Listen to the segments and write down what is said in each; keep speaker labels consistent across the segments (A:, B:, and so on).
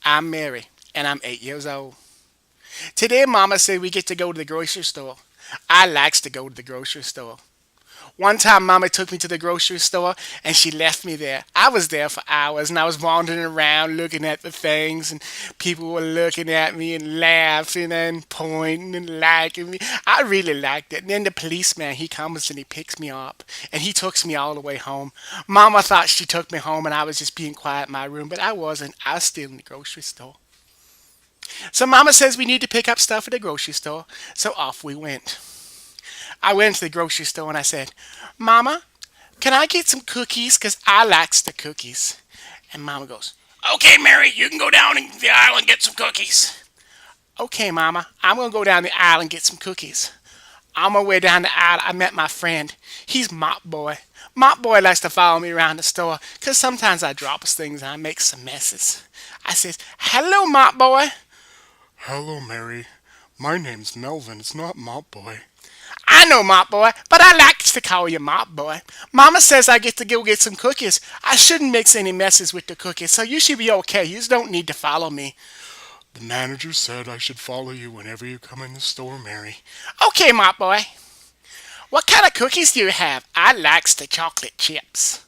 A: I'm Mary, and I'm 8 years old. Today, Mama said we get to go to the grocery store. I likes to go to the grocery store. One time, Mama took me to the grocery store, and she left me there. I was there for hours, and I was wandering around looking at the things, and people were looking at me and laughing and pointing and liking me. I really liked it. And then the policeman, he comes and he picks me up, and he takes me all the way home. Mama thought she took me home, and I was just being quiet in my room, but I wasn't. I was still in the grocery store. So Mama says we need to pick up stuff at the grocery store. So off we went. I went to the grocery store and I said, Mama, can I get some cookies? Because I likes the cookies. And Mama goes, Okay, Mary, you can go down the aisle and get some cookies. Okay, Mama, I'm going to go down the aisle and get some cookies. On my way down the aisle, I met my friend. He's Mop Boy. Mop Boy likes to follow me around the store because sometimes I drop things and I make some messes. I says, Hello, Mop Boy.
B: Hello, Mary. My name's Melvin. It's not Mop Boy.
A: I know, Mop Boy, but I likes to call you Mop Boy. Mama says I get to go get some cookies. I shouldn't mix any messes with the cookies, so you should be okay. You just don't need to follow me.
B: The manager said I should follow you whenever you come in the store, Mary.
A: Okay, Mop Boy. What kind of cookies do you have? I likes the chocolate chips.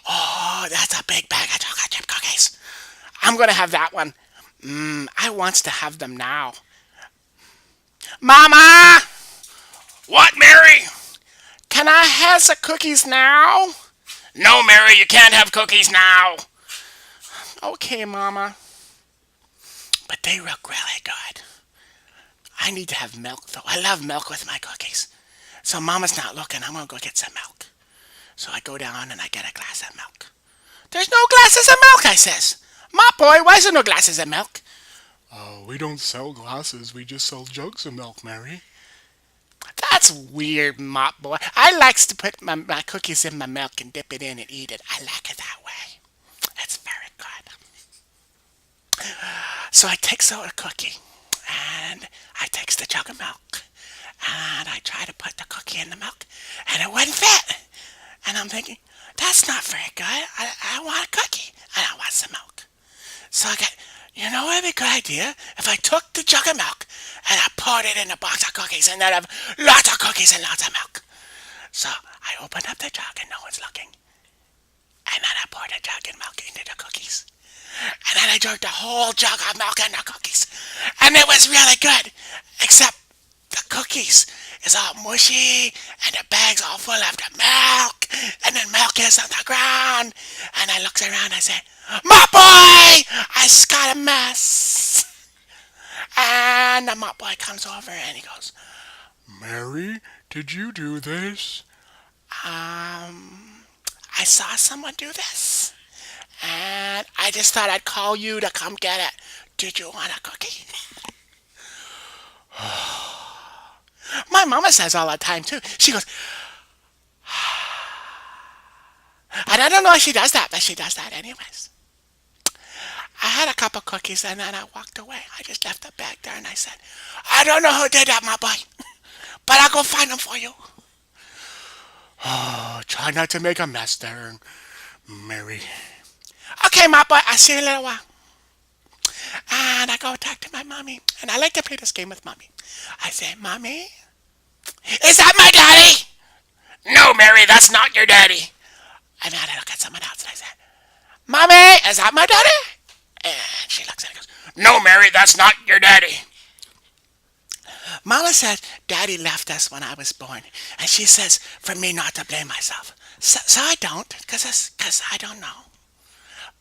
A: Oh, that's a big bag of chocolate chip cookies. I'm gonna have that one. I wants to have them now. Mama!
B: What, Mary?
A: Can I have some cookies now?
B: No, Mary, you can't have cookies now.
A: Okay, Mama. But they look really good. I need to have milk, though. I love milk with my cookies. So Mama's not looking. I'm going to go get some milk. So I go down and I get a glass of milk. There's no glasses of milk, I says. Mop Boy, why is there no glasses of milk?
B: We don't sell glasses. We just sell jugs of milk, Mary.
A: That's weird, Mop Boy. I likes to put my cookies in my milk and dip it in and eat it. I like it that way. It's very good. So I takes out a cookie and I takes the jug of milk and I try to put the cookie in the milk and it wouldn't fit. And I'm thinking, that's not very good. I want a cookie and I want some milk. So I got, what would be a good idea if I took the jug of milk and I poured it in a box of cookies and then have lots of cookies and lots of milk. So I opened up the jug and no one's looking. And then I poured the jug of milk into the cookies. And then I drank the whole jug of milk and the cookies. And it was really good. Except the cookies is all mushy and the bag's all full of the milk. And then milk is on the ground. And I looks around and I say, Mop Boy! I just got a mess. And the Mop Boy comes over and he goes,
B: Mary, did you do this?
A: I saw someone do this. And I just thought I'd call you to come get it. Did you want a cookie? My mama says all the time too. She goes, and I don't know if she does that, but she does that anyways. I had a couple cookies and then I walked away. I just left the bag there and I said, I don't know who did that, my boy, but I'll go find them for you.
B: Oh, try not to make a mess there, Mary.
A: Okay, my boy, I'll see you in a little while. And I go talk to my mommy. And I like to play this game with mommy. I say, Mommy, is that my daddy?
B: No, Mary, that's not your daddy.
A: And then I look at someone else and I say, Mommy, is that my daddy? And she looks at it and goes,
B: No, Mary, that's not your daddy.
A: Mama says Daddy left us when I was born. And she says for me not to blame myself. So I don't, because I don't know.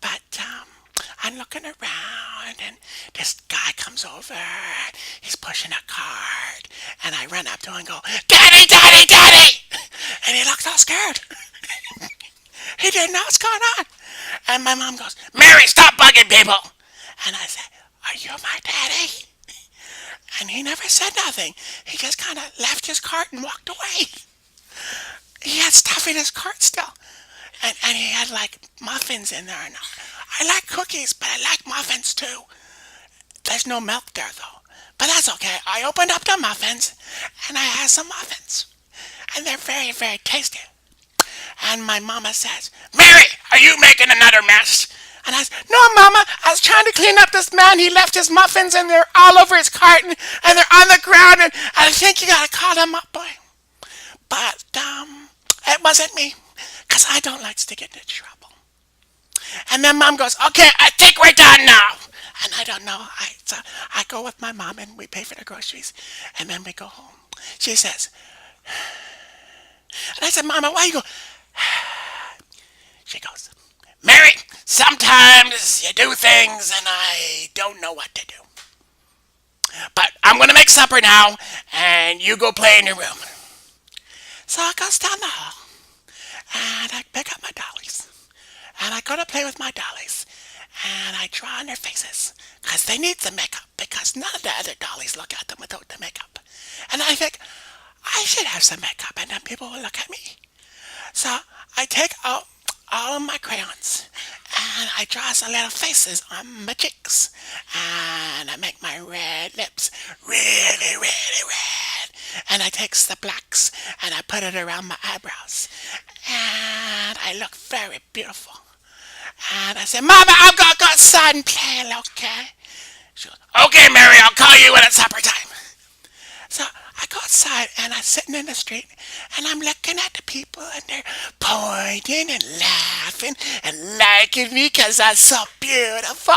A: But I'm looking around and this guy comes over. And he's pushing a cart. And I run up to him and go, Daddy, Daddy, Daddy! And he looks all scared. He didn't know what's going on. And my mom goes,
B: Mary, stop bugging people.
A: And I said, Are you my daddy? And he never said nothing. He just kind of left his cart and walked away. He had stuff in his cart still. And he had like muffins in there. And I like cookies, but I like muffins too. There's no milk there though. But that's okay. I opened up the muffins and I had some muffins. And they're very, very tasty. And my mama says,
B: Mary, are you making another mess?
A: And I said, no, Mama, I was trying to clean up this man. He left his muffins and they're all over his carton and they're on the ground. And I think you got to call them up, boy. But it wasn't me because I don't like to get into trouble. And then Mom goes, okay, I think we're done now. And I don't know. I go with my mom and we pay for the groceries. And then we go home. She says, and I said, Mama, why you go? She goes, Mary, sometimes you do things and I don't know what to do. But I'm going to make supper now and you go play in your room. So I goes down the hall and I pick up my dollies. And I go to play with my dollies. And I draw on their faces because they need the makeup because none of the other dollies look at them without the makeup. And I think, I should have some makeup and then people will look at me. So I take out all of my crayons and I draw some little faces on my cheeks. And I make my red lips really, really red. And I take the blacks and I put it around my eyebrows. And I look very beautiful. And I said, Mama, I'm going to go outside and play, okay? She goes, okay, Mary, I'll call you when it's supper time. So I go outside and I'm sitting in the street and I'm looking at the people and they're pointing and laughing and liking me because I'm so beautiful.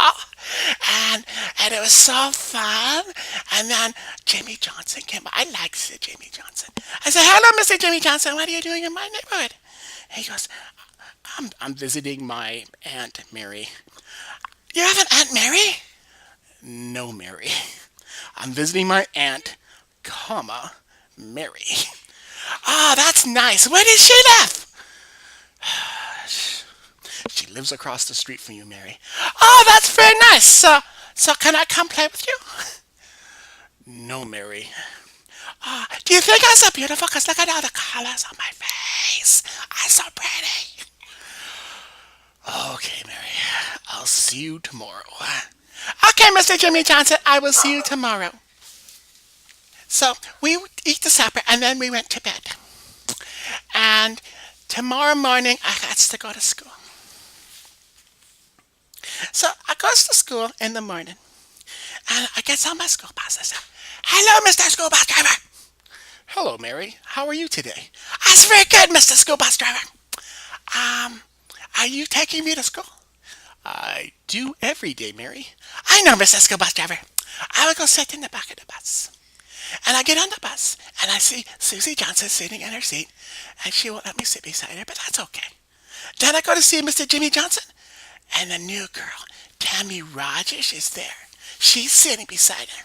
A: And it was so fun. And then Jimmy Johnson came by. I like Jimmy Johnson. I said, hello, Mr. Jimmy Johnson. What are you doing in my neighborhood? He goes, I'm visiting my Aunt Mary. You have an Aunt Mary? No, Mary. I'm visiting my aunt, comma, Mary. Oh, that's nice. Where does she live? She lives across the street from you, Mary. Oh, that's very nice. So can I come play with you? No, Mary. Do you think I'm so beautiful? Because look at all the colors on my face. I'm so pretty. Okay, Mary. I'll see you tomorrow. Okay, Mr. Jimmy Johnson, I will see you tomorrow. So we eat the supper and then we went to bed. And tomorrow morning I had to go to school. So I goes to school in the morning and I get on my school bus. I said, hello, Mr. School Bus Driver. Hello, Mary. How are you today? That's very good, Mr. School Bus Driver. Are you taking me to school? I do every day, Mary. I know, Mr. School Bus Driver. I will go sit in the back of the bus. And I get on the bus, and I see Susie Johnson sitting in her seat, and she won't let me sit beside her, but that's okay. Then I go to see Mr. Jimmy Johnson, and the new girl, Tammy Rogers, is there. She's sitting beside her.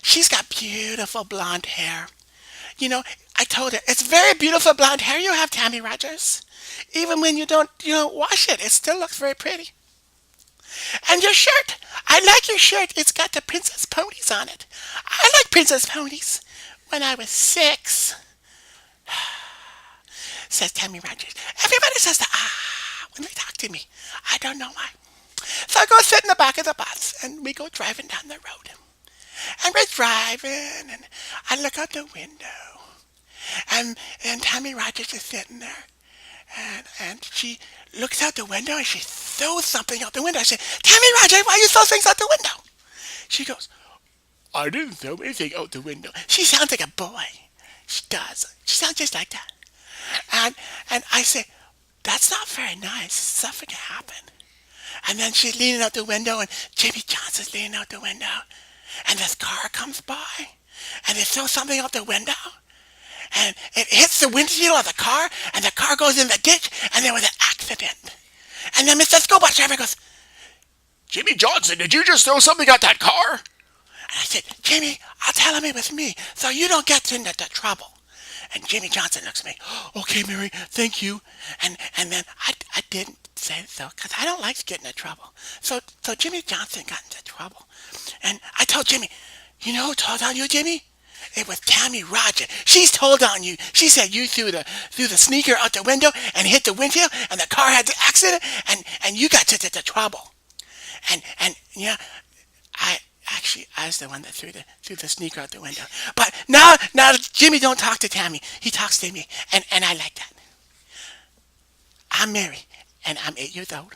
A: She's got beautiful blonde hair. You know, I told her, it's very beautiful blonde hair you have, Tammy Rogers. Even when you don't wash it, it still looks very pretty. And your shirt, I like your shirt. It's got the princess ponies on it. I like princess ponies. When I was 6, says Tammy Rogers. Everybody says that, when they talk to me. I don't know why. So I go sit in the back of the bus, and we go driving down the road. And we're driving, and I look out the window. And Tammy Rogers is sitting there. And she looks out the window and she throws something out the window. I said, Tammy Rogers, why you throw things out the window? She goes, I didn't throw anything out the window. She sounds like a boy. She does. She sounds just like that. And I say, that's not very nice. Something can happen. And then she's leaning out the window and Jimmy Johnson's leaning out the window. And this car comes by and they throw something out the window. And it hits the windshield of the car, and the car goes in the ditch, and there was an accident. And then Mr. School Bus Driver goes, Jimmy Johnson, did you just throw something at that car? And I said, Jimmy, I'll tell him it was me, so you don't get into trouble. And Jimmy Johnson looks at me, okay, Mary, thank you. And then I didn't say so, because I don't like getting into trouble. So Jimmy Johnson got into trouble. And I told Jimmy, you know who told on you, Jimmy? It was Tammy Rogers. She's told on you. She said you threw the sneaker out the window and hit the windshield, and the car had the accident, and you got into trouble. And yeah, I was the one that threw the sneaker out the window. But now Jimmy don't talk to Tammy. He talks to me, and I like that. I'm Mary, and I'm 8 years old.